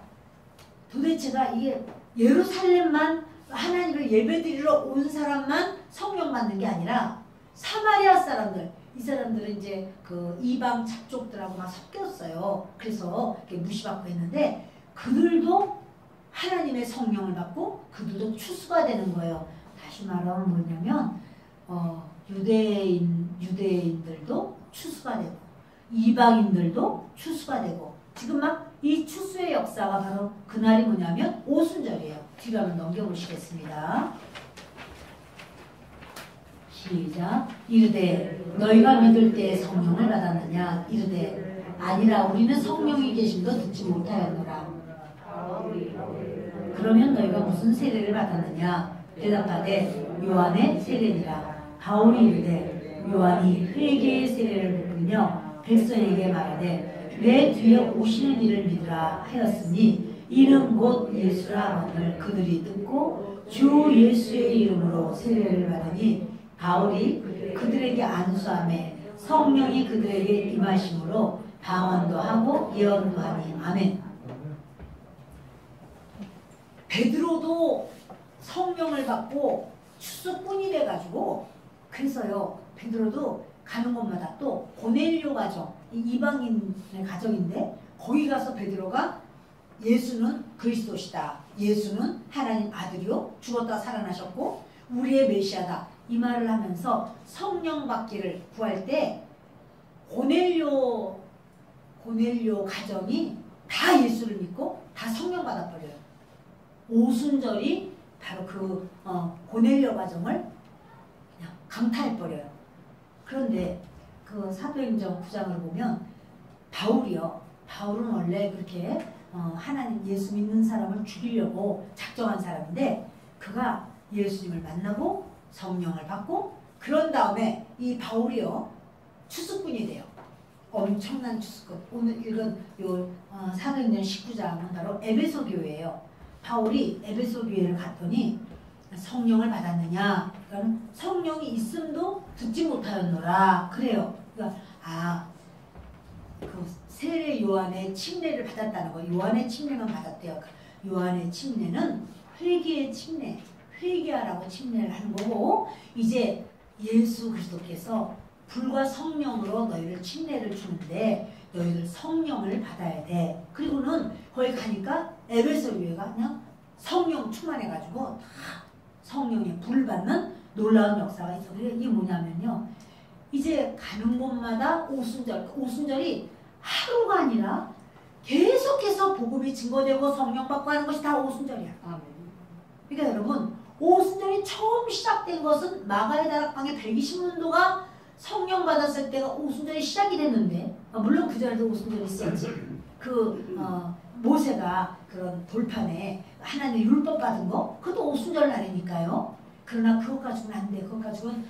도대체가 이게 예루살렘만 하나님을 예배드리러 온 사람만 성령 받는 게 아니라 사마리아 사람들, 이 사람들은 이제 그 이방 잡족들하고 막 섞였어요. 그래서 이렇게 무시받고 했는데 그들도 하나님의 성령을 받고 그들도 추수가 되는 거예요. 다시 말하면 뭐냐면 유대인들도 추수가 되고 이방인들도 추수가 되고 지금 막 이 추수의 역사가 바로 그날이 뭐냐면 오순절이에요. 뒤로 한번 넘겨보시겠습니다. 시작. 이르되 너희가 믿을 때에 성령을 받았느냐? 이르되 아니라 우리는 성령이 계심도 듣지 못하였노라. 그러면 너희가 무슨 세례를 받았느냐? 대답하되 요한의 세례니라. 바울이 이르되 요한이 회개의 세례를 베풀며 백성에게 말하되 내 뒤에 오시는 이를 믿으라 하였으니 이는 곧 예수라 하거늘 그들이 듣고 주 예수의 이름으로 세례를 받으니 바울이 그들에게 안수하며 성령이 그들에게 임하심으로 방언도 하고 예언도 하니. 아멘. 베드로도 성령을 받고 추수꾼이 돼가지고 그래서요 베드로도 가는 곳마다 또 고넬료 가정, 이방인의 가정인데 거기 가서 베드로가 예수는 그리스도시다. 예수는 하나님 아들이요 죽었다 살아나셨고 우리의 메시아다. 이 말을 하면서 성령 받기를 구할 때 고넬료 가정이 다 예수를 믿고 다 성령 받아버려요. 오순절이 바로 그 고넬료 가정을 그냥 강타해버려요. 그런데 그 사도행전 9장을 보면 바울은 원래 그렇게 하나님 예수 믿는 사람을 죽이려고 작정한 사람인데 그가 예수님을 만나고 성령을 받고 그런 다음에 이 바울이요 추수꾼이 돼요. 엄청난 추수꾼. 오늘 읽은 요 사도행전 19장은 바로 에베소 교회예요. 바울이 에베소 교회를 갔더니 성령을 받았느냐? 그러니까 성령이 있음도 듣지 못하였노라. 그래요. 그러니까 그 세례 요한의 침례를 받았다는 거. 요한의 침례만 받았대요. 요한의 침례는 회개의 침례, 회개하라고 침례를 하는 거고 이제 예수 그리스도께서 불과 성령으로 너희를 침례를 주는데 너희들 성령을 받아야 돼. 그리고는 거기 가니까 에베소 교회가 그냥 성령 충만해가지고 다 성령의 불 받는 놀라운 역사가 있어. 이게 뭐냐면요. 이제 가는 곳마다 오순절이 하루가 아니라 계속해서 복음이 증거되고 성령 받고 하는 것이 다 오순절이야. 그러니까 여러분 오순절이 처음 시작된 것은 마가의 다락방의 120문도가 성령 받았을 때가 오순절이 시작이 됐는데 물론 그 전에도 오순절이 있었지. 모세가 그런 돌판에 하나님의 율법 받은 거 그것도 오순절 날이니까요. 그러나 그것 가지고는 안 돼. 그것 가지고는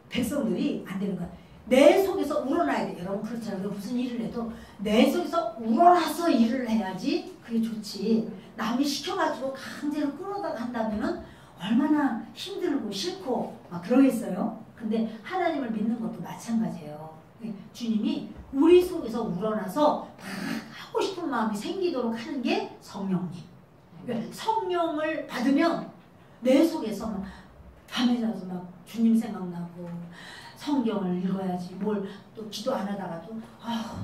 백성들이 안 되는 거야. 내 속에서 우러나야 돼. 여러분 그렇잖아요. 무슨 일을 해도 내 속에서 우러나서 일을 해야지 그게 좋지. 남이 시켜가지고 강제로 끌어다가 한다면은 얼마나 힘들고 싫고 막 그러겠어요. 근데 하나님을 믿는 것도 마찬가지예요. 주님이 우리 속에서 우러나서 막 하고 싶은 마음이 생기도록 하는 게 성령님. 그러니까 성령을 받으면 내 속에서 막 밤에 자서 막 주님 생각나고 성경을 읽어야지 뭘 또 기도 안 하다가도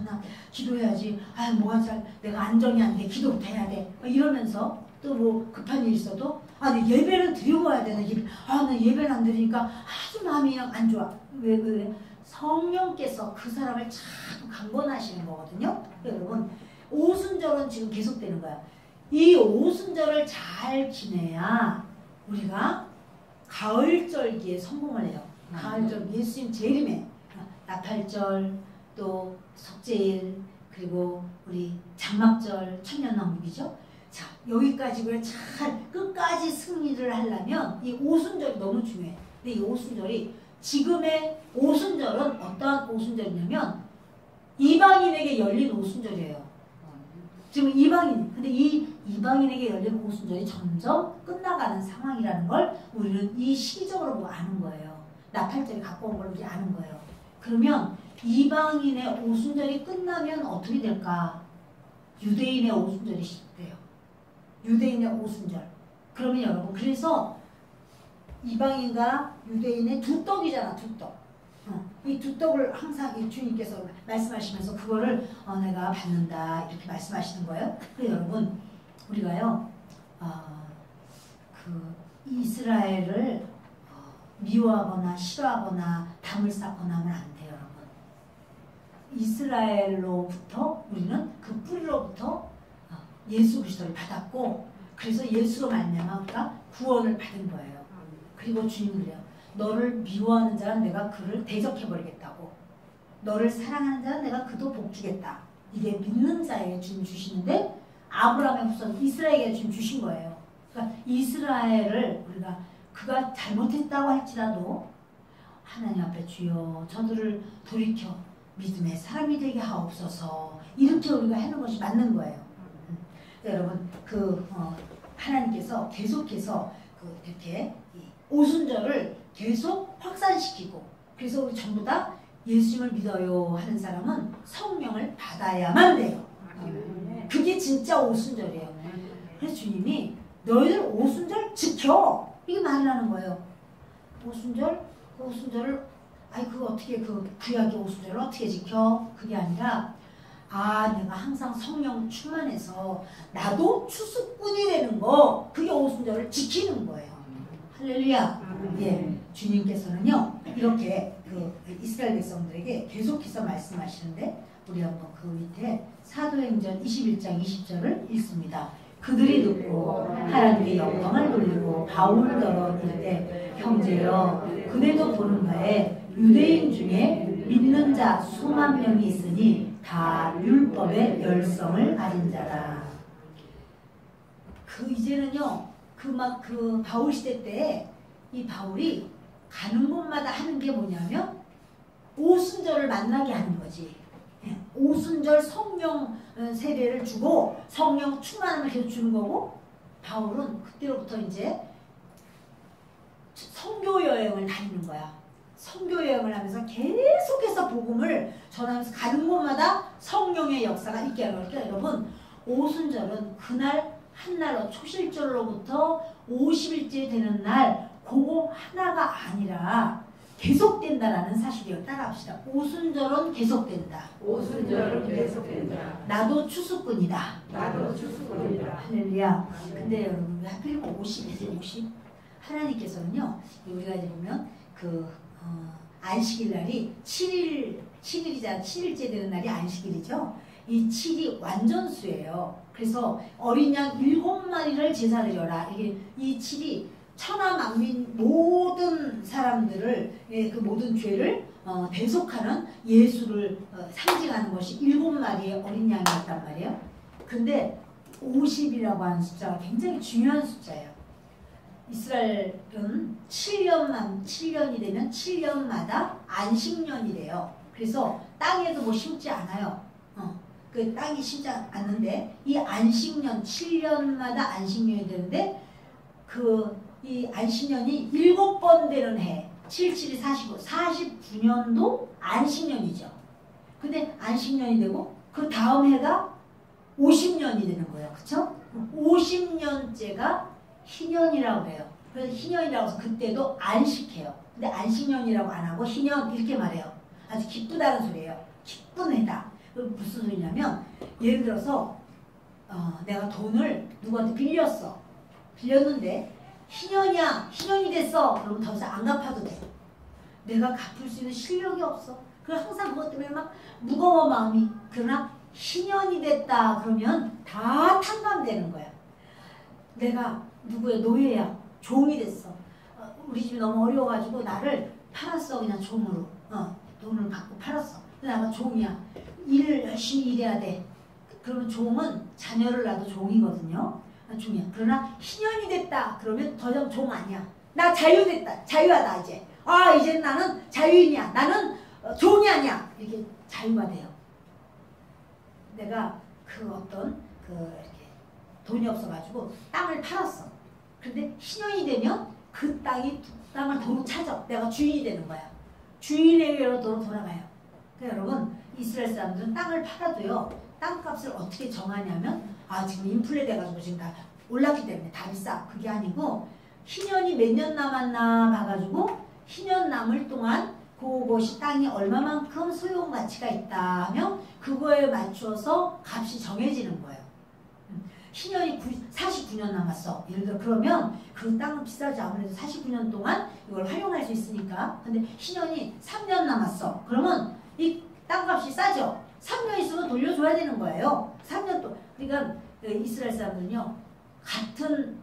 나 기도해야지 뭐가 잘 내가 안정이 안 돼 기도부터 해야 돼 이러면서 또 뭐 급한 일이 있어도 내 예배를 드리고 와야 돼 나 예배를 안 드리니까 아주 마음이 안 좋아 왜 성령께서 그 사람을 자꾸 강권하시는 거거든요. 여러분 오순절은 지금 계속되는 거야. 이 오순절을 잘 지내야 우리가 가을절기에 성공을 해요. 가을절 예수님 재림에 나팔절 또 석제일 그리고 우리 장막절 천년왕국이죠. 자 여기까지 그래 잘 끝까지 승리를 하려면 이 오순절이 너무 중요해. 근데 이 오순절이 지금의 오순절은 어떠한 오순절이냐면 이방인에게 열린 오순절이에요. 지금 이방인 근데 이 이방인에게 열린 오순절이 점점 끝나가는 상황이라는 걸 우리는 이 시기적으로 보고 아는 거예요. 나팔절이 갖고 온 걸 우리 아는 거예요. 그러면 이방인의 오순절이 끝나면 어떻게 될까? 유대인의 오순절이 시작돼요. 유대인의 오순절. 그러면 여러분 그래서 이방인과 유대인의 두 떡이잖아. 두 떡. 이 두 떡을 항상 이 주님께서 말씀하시면서 그거를 내가 받는다 이렇게 말씀하시는 거예요. 그래서 여러분 우리가요 그 이스라엘을 미워하거나 싫어하거나 담을 쌓거나 하면 안 돼요. 여러분 이스라엘로부터 우리는 그 뿌리로부터 예수 그리스도를 받았고 그래서 예수로 말미암아 우리가 구원을 받은 거예요. 그리고 주님은 그래요. 너를 미워하는 자는 내가 그를 대적해버리겠다고. 너를 사랑하는 자는 내가 그도 복주겠다. 이게 믿는 자에게 주님 주시는데 아브라함의 후손 이스라엘에게 주님 주신 거예요. 그러니까 이스라엘을 우리가 그가 잘못했다고 할지라도 하나님 앞에 주여 저들을 돌이켜 믿음의 사람이 되게 하옵소서 이렇게 우리가 하는 것이 맞는 거예요. 여러분 하나님께서 계속해서 이렇게 오순절을 계속 확산시키고 그래서 우리 전부 다 예수님을 믿어요 하는 사람은 성령을 받아야만 돼요. 그게 진짜 오순절이에요. 그래서 주님이 너희들 오순절 지켜 이게 말하는 거예요. 오순절을 그거 어떻게 그 구약의 오순절을 어떻게 지켜? 그게 아니라 내가 항상 성령 충만해서 나도 추수꾼이 되는 거 그게 오순절을 지키는 거예요. 할렐루야. 예, 주님께서는요 이렇게 그 이스라엘 백성들에게 계속해서 말씀하시는데 우리 한번 그 밑에 사도행전 21장 20절을 읽습니다. 그들이 듣고 하나님의 영광을 돌리고 바울더러 이르되 형제여 그대도 보는 바에 유대인 중에 믿는 자 수만 명이 있으니 다 율법의 열성을 가진 자라. 이제는요 그 바울 시대 때 이 바울이 가는 곳마다 하는 게 뭐냐면 오순절을 만나게 하는 거지. 오순절 성령 세례를 주고 성령 충만함을 계속 주는 거고 바울은 그때로부터 이제 선교 여행을 다니는 거야. 선교 여행을 하면서 계속해서 복음을 전하면서 가는 곳마다 성령의 역사가 있게 하는 거니까 여러분 오순절은 그날 한날로 초실절로부터 50일째 되는 날 그거 하나가 아니라 계속된다라는 사실이요. 따라합시다. 오순절은 계속된다. 오순절은 계속된다. 나도 추수꾼이다. 나도 추수꾼이다. 할렐루야. 근데 여러분 왜 하필 50? 하나님께서는요. 우리가 이제 보면 안식일 날이 7일이잖아. 7일째 되는 날이 안식일이죠. 이 7이 완전수예요. 그래서 어린 양 7마리를 제사 드려라. 이 7이 천하 만민 모든 사람들을 그 모든 죄를 대속하는 예수를 상징하는 것이 7마리의 어린 양이었단 말이에요. 근데 50이라고 하는 숫자가 굉장히 중요한 숫자예요. 이스라엘은 7년이 되면 7년마다 안식년이래요. 그래서 땅에도 뭐 심지 않아요. 그 땅이 심지 않는데 이 안식년 7년마다 안식년이 되는데 이 안식년이 7번 되는 해 77이 45, 49년도 안식년이죠. 근데 안식년이 되고 그 다음 해가 50년이 되는 거예요. 그쵸? 50년째가 희년이라고 해요. 그래서 희년이라고 해서 그때도 안식해요. 근데 안식년이라고 안 하고 희년 이렇게 말해요. 아주 기쁘다는 소리예요. 기쁜 해다. 무슨 소리냐면 예를 들어서 내가 돈을 누구한테 빌렸는데 희년이 됐어. 그러면 더 이상 안 갚아도 돼. 내가 갚을 수 있는 실력이 없어. 그래서 항상 그것 때문에 막 무거워 마음이. 그러나 희년이 됐다 그러면 다 탕감되는 거야. 내가 누구의 노예야. 종이 됐어. 우리 집이 너무 어려워가지고 나를 팔았어. 그냥 종으로. 돈을 받고 팔았어. 근데 나가 종이야. 일을 열심히 일해야 돼. 그러면 종은 자녀를 낳아도 종이거든요. 종이야. 그러나 희년이 됐다. 그러면 더 이상 종 아니야. 나 자유됐다. 자유하다 이제. 이제 나는 자유인이야. 나는 종이 아니야. 이렇게 자유가 돼요. 내가 이렇게 돈이 없어가지고 땅을 팔았어. 근데 희년이 되면 그 땅을 도로 찾아. 내가 주인이 되는 거야. 주인에게로 돌아가요. 그러니까 여러분 이스라엘 사람들은 땅을 팔아도요. 땅값을 어떻게 정하냐면 지금 인플레 돼가지고 지금 다 올랐기 때문에 다 비싸. 그게 아니고 희년이 몇 년 남았나 봐가지고 희년 남을 동안 그것이 땅이 얼마만큼 소용가치가 있다 하면 그거에 맞춰서 값이 정해지는 거예요. 희년이 49년 남았어. 예를 들어 그러면 그 땅은 비싸지. 아무래도 49년 동안 이걸 활용할 수 있으니까. 근데 희년이 3년 남았어. 그러면 이 땅값이 싸죠. 3년 있으면 돌려줘야 되는 거예요. 3년 또. 그러니까 이스라엘 사람들은요. 같은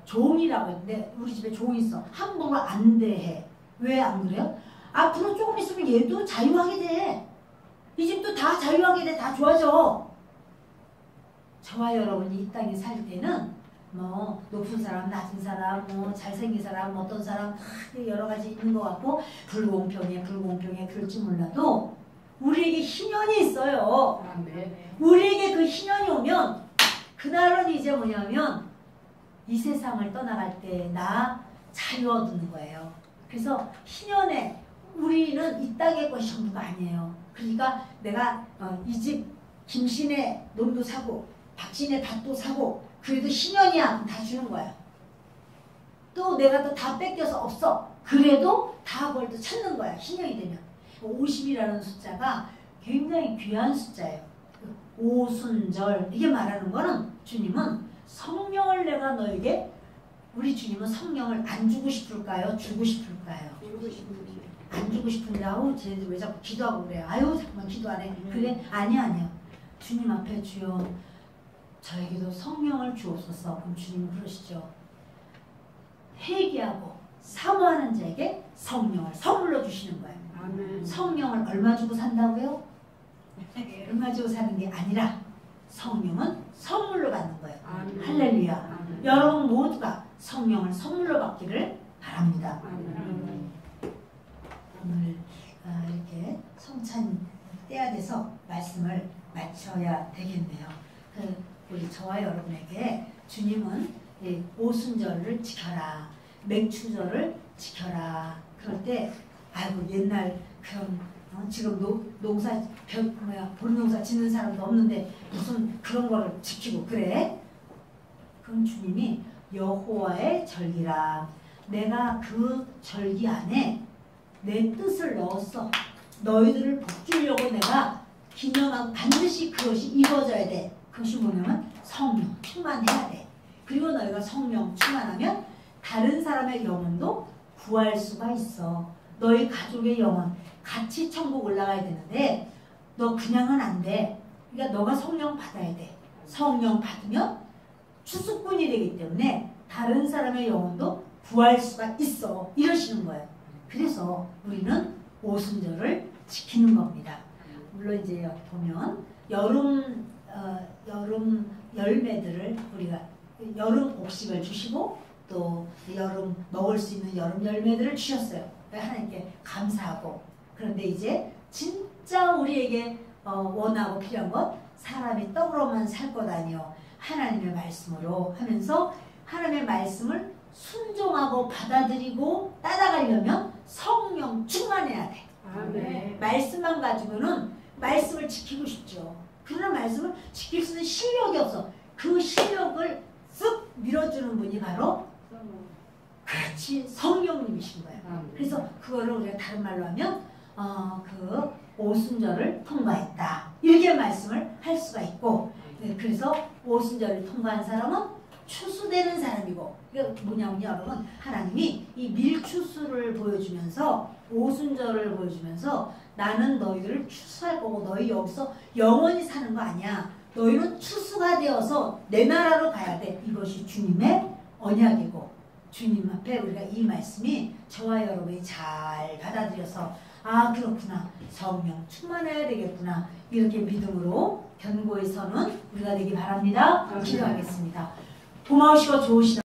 종이라고 했는데 우리 집에 종이 있어. 함부로 안 대해. 왜 안 그래요? 앞으로 조금 있으면 얘도 자유하게 돼. 이 집도 다 자유하게 돼. 다 좋아져. 저와 여러분이 이 땅에 살 때는 뭐 높은 사람, 낮은 사람, 뭐 잘생긴 사람, 어떤 사람 여러 가지 있는 것 같고 불공평해 그럴지 몰라도 우리에게 희년이 있어요. 우리에게 그 희년이 오면 그날은 이제 뭐냐면 이 세상을 떠나갈 때 나 자유 얻는 거예요. 그래서 희년에 우리는 이 땅의 것이 전부가 아니에요. 그러니까 내가 이 집 김신의 논도 사고 박신의 밭도 사고 그래도 희년이야. 다 주는 거야. 또 내가 또 다 뺏겨서 없어. 그래도 다 그걸 또 찾는 거야. 희년이 되면. 50이라는 숫자가 굉장히 귀한 숫자예요. 오순절 이게 말하는 거는 주님은 성령을 내가 너에게 우리 주님은 성령을 안 주고 싶을까요? 주고 싶을까요? 안 주고 싶은데 쟤네들 왜 자꾸 기도하고 그래요? 잠깐만 기도 안 해. 그래? 아니야. 주님 앞에 주여 저에게도 성령을 주옵소서. 그럼 주님은 그러시죠. 회개하고 사모하는 자에게 성령을 선물로 주시는 거예요. 아멘. 성령을 얼마 주고 산다고요? 얼마 주고 사는 게 아니라 성령은 선물로 받는 거예요. 아멘. 할렐루야. 아멘. 여러분 모두가 성령을 선물로 받기를 바랍니다. 아멘. 오늘 이렇게 성찬 때야 돼서 말씀을 마쳐야 되겠네요. 우리 저와 여러분에게 주님은 오순절을 지켜라, 맥추절을 지켜라. 그럴 때 옛날 그런 지금 봄농사 짓는 사람도 없는데 무슨 그런 거를 지키고 그래? 그럼 주님이 여호와의 절기라. 내가 그 절기 안에 내 뜻을 넣었어. 너희들을 복주려고 내가 기념하고 반드시 그것이 이루어져야 돼. 그것이 뭐냐면 성령 충만해야 돼. 그리고 너희가 성령 충만하면 다른 사람의 영혼도 구할 수가 있어. 너희 가족의 영혼 같이 천국 올라가야 되는데 너 그냥은 안 돼. 그러니까 너가 성령 받아야 돼. 성령 받으면 추수꾼이 되기 때문에 다른 사람의 영혼도 구할 수가 있어. 이러시는 거예요. 그래서 우리는 오순절을 지키는 겁니다. 물론 이제 보면 여름 여름 열매들을 우리가 여름 곡식을 주시고 또 여름 먹을 수 있는 여름 열매들을 주셨어요. 하나님께 감사하고. 그런데 이제 진짜 우리에게 원하고 필요한 것 사람이 떡으로만 살 것 아니요 하나님의 말씀으로 하면서 하나님의 말씀을 순종하고 받아들이고 따라가려면 성령 충만해야 돼. 아멘. 말씀만 가지고는 말씀을 지키고 싶죠. 그러나 말씀을 지킬 수 있는 실력이 없어. 그 실력을 쓱 밀어주는 분이 바로 그렇지 성령님이신 거예요. 그래서 그거를 우리가 다른 말로 하면 그 오순절을 통과했다 이렇게 말씀을 할 수가 있고, 그래서 오순절을 통과한 사람은 추수되는 사람이고, 이게 뭐냐면 여러분 하나님이 이 밀추수를 보여주면서 오순절을 보여주면서 나는 너희들을 추수할 거고 너희 여기서 영원히 사는 거 아니야. 너희는 추수가 되어서 내 나라로 가야 돼. 이것이 주님의 언약이고 주님 앞에 우리가 이 말씀이 저와 여러분이 잘 받아들여서 아 그렇구나 성령 충만해야 되겠구나 이렇게 믿음으로 견고히 서는 우리가 되기 바랍니다. 기도하겠습니다. 고마우시고 좋으시다.